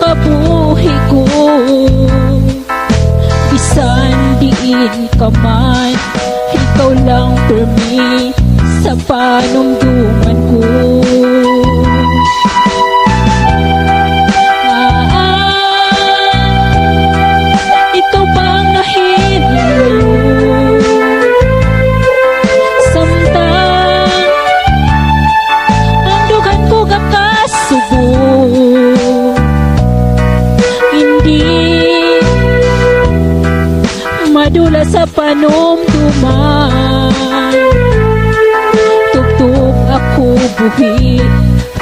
kabuhi ko. Bisan diin ka man, ikaw lang for me sa panumduman ko. Ikaw bang nahilayo? Samtang ang dugan ko gakasubo, hindi madula sa panumduman. Tugtog ako buhi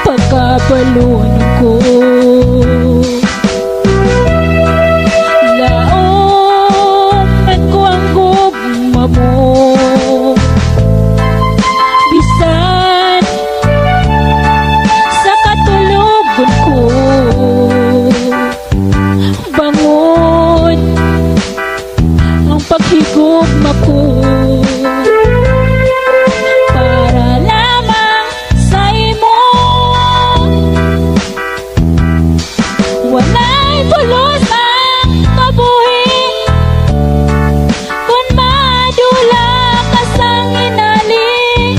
pagkabalon ko. Laoman ko ang gugma mo, bisan sa katulugon ko. Bangon ang paghigugma ko, para lamang sa imo. Walay pulos ang kabuhi kung madula ka sang inali.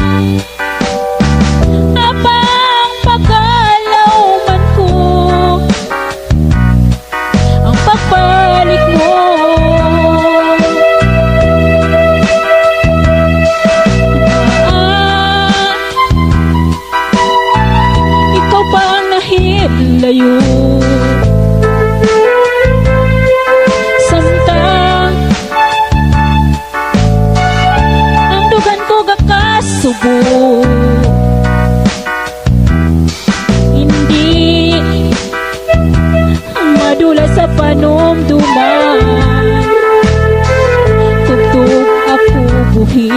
Apang pagkalaw man ko, ang pagbalik mo. Ikaw pa ang nahilayo. Samtang ang dugan ko gakasubo, hindi madula sa panumduman. Tugtog ako buhi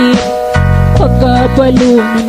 pagkabalunan